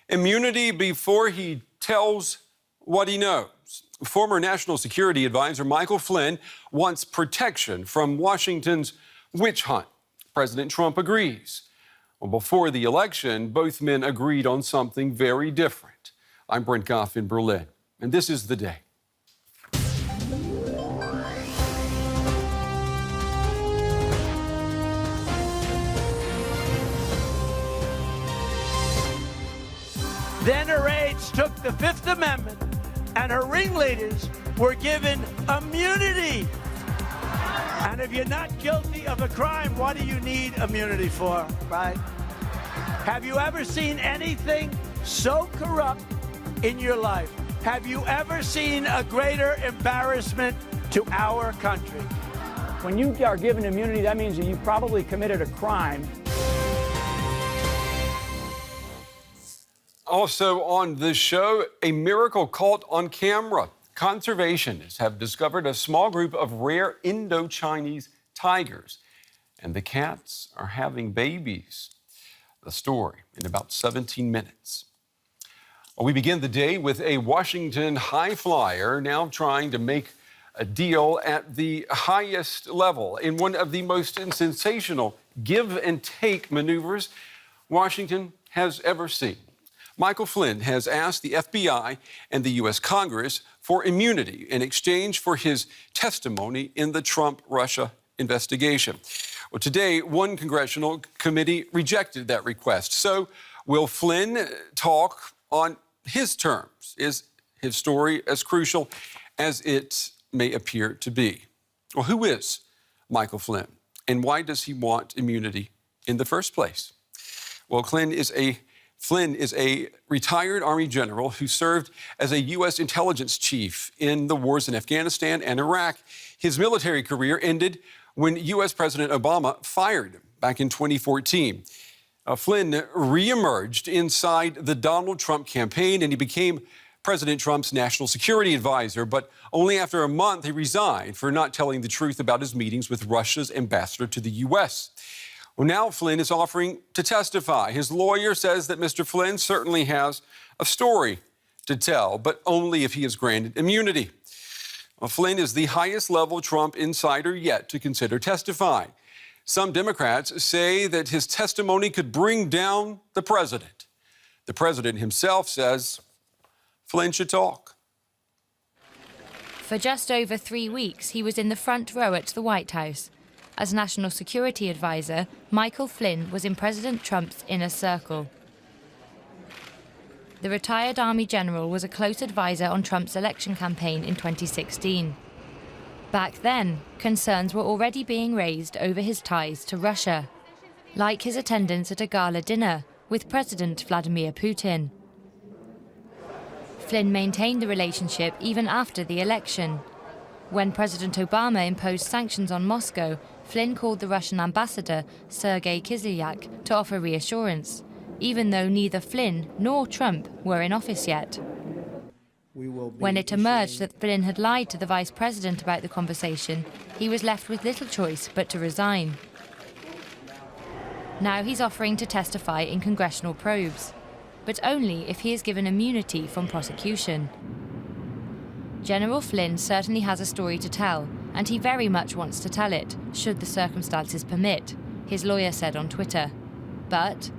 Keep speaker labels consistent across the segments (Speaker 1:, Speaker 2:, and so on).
Speaker 1: Immunity before he tells what he knows. Former National Security Advisor Michael Flynn wants protection from Washington's witch hunt. President Trump agrees. Well, before the election, both men agreed on something very different. I'm Brent Goff in Berlin, and this is The Day.
Speaker 2: Then her aides took the Fifth Amendment, and her ringleaders were given immunity. And if you're not guilty of a crime, what do you need immunity for, right? Have you ever seen anything so corrupt in your life? Have you ever seen a greater embarrassment to our country?
Speaker 3: When you are given immunity, that means that you probably committed a crime.
Speaker 1: Also on this show, a miracle caught on camera. Conservationists have discovered a small group of rare Indo-Chinese tigers, and the cats are having babies. The story in about 17 minutes. Well, we begin the day with a Washington high flyer now trying to make a deal at the highest level in one of the most sensational give and take maneuvers Washington has ever seen. Michael Flynn has asked the FBI and the U.S. Congress for immunity in exchange for his testimony in the Trump-Russia investigation. Well, today, one congressional committee rejected that request. So will Flynn talk on his terms? Is his story as crucial as it may appear to be? Well, who is Michael Flynn, and why does he want immunity in the first place? Well, Flynn is a retired Army general who served as a U.S. intelligence chief in the wars in Afghanistan and Iraq. His military career ended when U.S. President Obama fired him back in 2014. Flynn reemerged inside the Donald Trump campaign, and he became President Trump's national security advisor. But only after a month, he resigned for not telling the truth about his meetings with Russia's ambassador to the U.S. Well, now Flynn is offering to testify. His lawyer says that Mr. Flynn certainly has a story to tell, but only if he is granted immunity. Well, Flynn is the highest level Trump insider yet to consider testifying. Some Democrats say that his testimony could bring down the president. The president himself says Flynn should talk.
Speaker 4: For just over 3 weeks, he was in the front row at the White House. As National Security Advisor, Michael Flynn was in President Trump's inner circle. The retired Army general was a close advisor on Trump's election campaign in 2016. Back then, concerns were already being raised over his ties to Russia, like his attendance at a gala dinner with President Vladimir Putin. Flynn maintained the relationship even after the election. When President Obama imposed sanctions on Moscow, Flynn called the Russian ambassador, Sergei Kislyak, to offer reassurance, even though neither Flynn nor Trump were in office yet. When it emerged that Flynn had lied to the vice president about the conversation, he was left with little choice but to resign. Now he's offering to testify in congressional probes, but only if he is given immunity from prosecution. General Flynn certainly has a story to tell, and he very much wants to tell it, should the circumstances permit, his lawyer said on Twitter. But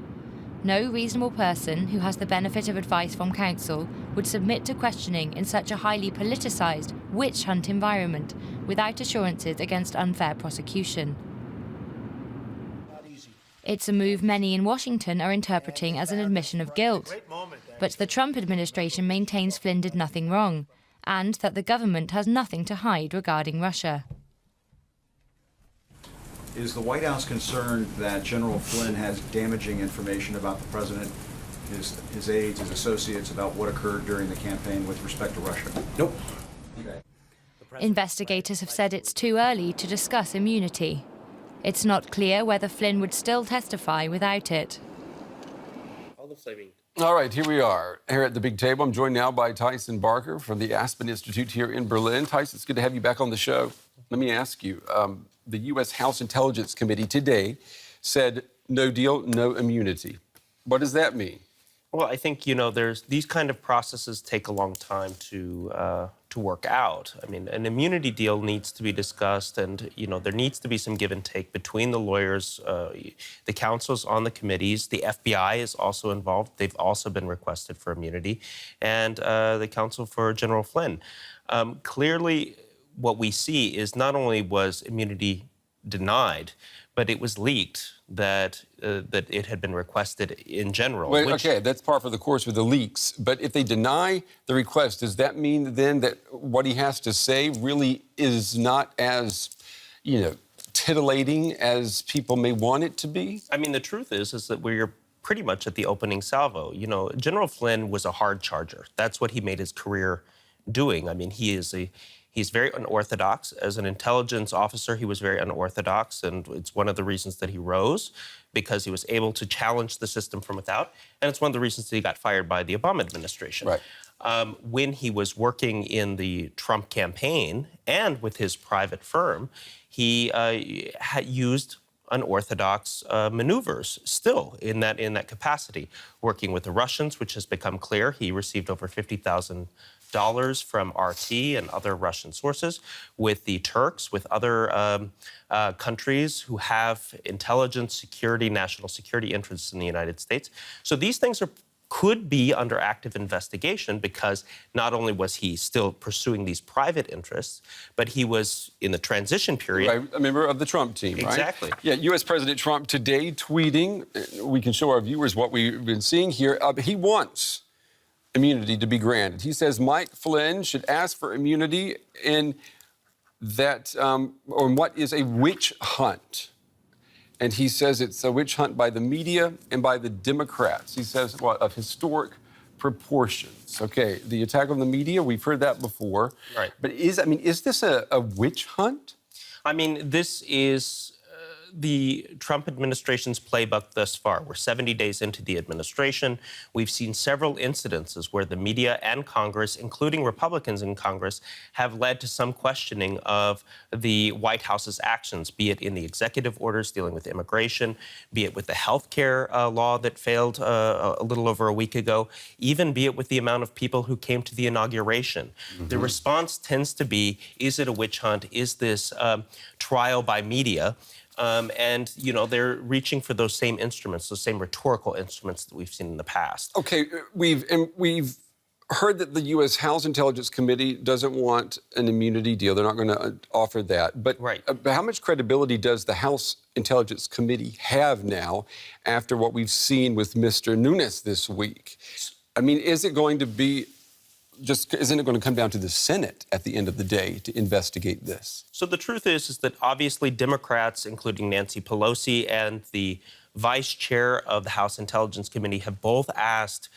Speaker 4: no reasonable person who has the benefit of advice from counsel would submit to questioning in such a highly politicized witch hunt environment without assurances against unfair prosecution. It's a move many in Washington are interpreting as an admission of guilt. But the Trump administration maintains Flynn did nothing wrong, and that the government has nothing to hide regarding Russia.
Speaker 5: Is the White House concerned that General Flynn has damaging information about the president, his aides, his associates, about what occurred during the campaign with respect to Russia?
Speaker 1: Nope.
Speaker 5: Okay.
Speaker 4: Investigators have said it's too early to discuss immunity. It's not clear whether Flynn would still testify without it.
Speaker 1: All right, here we are, here at the big table. I'm joined now by Tyson Barker from the Aspen Institute here in Berlin. Tyson, it's good to have you back on the show. Let me ask you, the U.S. House Intelligence Committee today said no deal, no immunity. What does that mean?
Speaker 6: Well, I think, there's these kind of processes take a long time to work out. I mean, an immunity deal needs to be discussed, and, there needs to be some give and take between the lawyers, the counsels on the committees. The FBI is also involved. They've also been requested for immunity, and the counsel for General Flynn. Clearly, what we see is not only was immunity denied, but it was leaked that it had been requested in general.
Speaker 1: Well, okay, that's par for the course with the leaks. But if they deny the request, does that mean then that what he has to say really is not as, titillating as people may want it to be?
Speaker 6: I mean, the truth is that we're pretty much at the opening salvo. General Flynn was a hard charger. That's what he made his career doing. I mean, he's very unorthodox. As an intelligence officer, he was very unorthodox, and it's one of the reasons that he rose, because he was able to challenge the system from without, and it's one of the reasons that he got fired by the Obama administration.
Speaker 1: Right.
Speaker 6: When he was working in the Trump campaign and with his private firm, he had used unorthodox maneuvers still in that capacity, working with the Russians, which has become clear. He received over $50,000 from RT and other Russian sources, with the Turks, with other countries who have intelligence, security, national security interests in the United States. So these things could be under active investigation, because not only was he still pursuing these private interests, but he was in the transition period.
Speaker 1: Right, a member of the Trump team, right?
Speaker 6: Exactly.
Speaker 1: Yeah, U.S. President Trump today tweeting, we can show our viewers what we've been seeing here. He wants immunity to be granted. He says Mike Flynn should ask for immunity in that, or what is a witch hunt. And he says it's a witch hunt by the media and by the Democrats. He says, of historic proportions. Okay, the attack on the media, we've heard that before.
Speaker 6: Right.
Speaker 1: But is this a witch hunt?
Speaker 6: I mean, this is the Trump administration's playbook thus far. We're 70 days into the administration. We've seen several incidences where the media and Congress, including Republicans in Congress, have led to some questioning of the White House's actions, be it in the executive orders dealing with immigration, be it with the health care law that failed a little over a week ago, even be it with the amount of people who came to the inauguration. Mm-hmm. The response tends to be, is it a witch hunt? Is this trial by media? And, they're reaching for those same instruments, those same rhetorical instruments that we've seen in the past.
Speaker 1: Okay, we've heard that the U.S. House Intelligence Committee doesn't want an immunity deal. They're not going to offer that. But,
Speaker 6: right.
Speaker 1: But how much credibility does the House Intelligence Committee have now after what we've seen with Mr. Nunes this week? I mean, isn't it going to come down to the Senate at the end of the day to investigate this?
Speaker 6: So the truth is that obviously Democrats, including Nancy Pelosi and the vice chair of the House Intelligence Committee, have both asked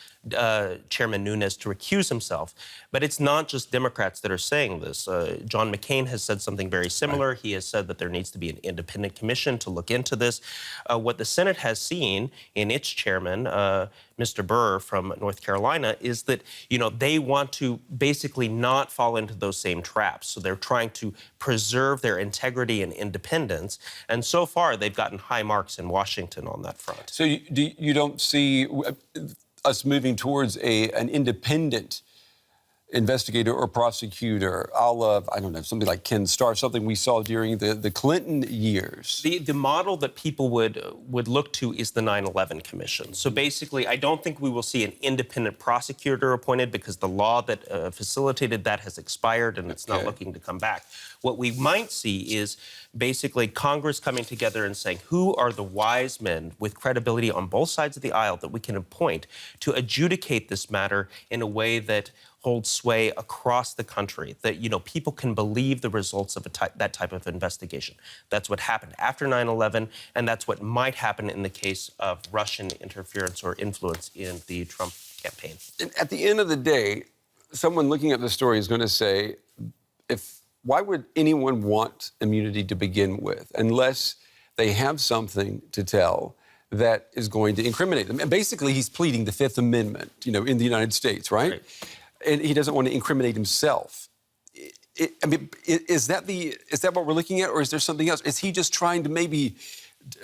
Speaker 6: Chairman Nunes to recuse himself. But it's not just Democrats that are saying this. John McCain has said something very similar. Right. He has said that there needs to be an independent commission to look into this. What the Senate has seen in its chairman, Mr. Burr from North Carolina, is that, they want to basically not fall into those same traps. So they're trying to preserve their integrity and independence. And so far, they've gotten high marks in Washington on that front.
Speaker 1: So you don't see us moving towards an independent investigator or prosecutor, a la, I don't know, something like Ken Starr, something we saw during the Clinton years?
Speaker 6: The model that people would look to is the 9/11 Commission. So basically, I don't think we will see an independent prosecutor appointed, because the law that facilitated that has expired and it's not looking to come back. What we might see is basically Congress coming together and saying, who are the wise men with credibility on both sides of the aisle that we can appoint to adjudicate this matter in a way that holds sway across the country, that, people can believe the results of that type of investigation. That's what happened after 9/11, and that's what might happen in the case of Russian interference or influence in the Trump campaign.
Speaker 1: And at the end of the day, someone looking at the story is going to say, why would anyone want immunity to begin with unless they have something to tell that is going to incriminate them? And basically, he's pleading the Fifth Amendment, in the United States, right? And he doesn't want to incriminate himself. Is that what we're looking at, or is there something else? Is he just trying to maybe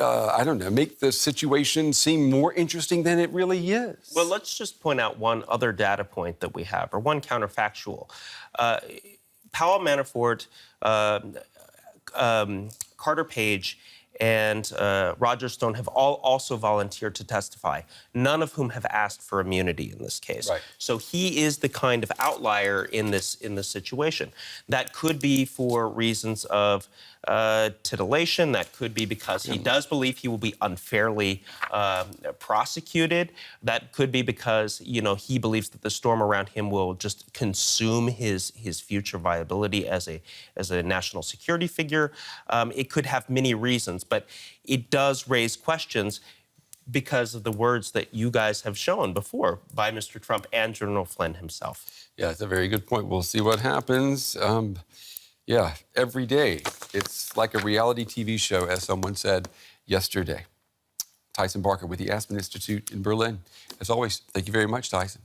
Speaker 1: I don't know, make the situation seem more interesting than it really is.
Speaker 6: Well, let's just point out one other data point that we have, or one counterfactual. Powell, Manafort, Carter Page, and Roger Stone have all also volunteered to testify, none of whom have asked for immunity in this case.
Speaker 1: Right.
Speaker 6: So he is the kind of outlier in this situation. That could be for reasons of titillation. That could be because he does believe he will be unfairly prosecuted. That could be because, you know, he believes that the storm around him will just consume his future viability as a national security figure. It could have many reasons, but it does raise questions because of the words that you guys have shown before by Mr. Trump and General Flynn himself.
Speaker 1: Yeah, it's a very good point. We'll see what happens. Yeah, every day. It's like a reality TV show, as someone said yesterday. Tyson Barker with the Aspen Institute in Berlin. As always, thank you very much, Tyson.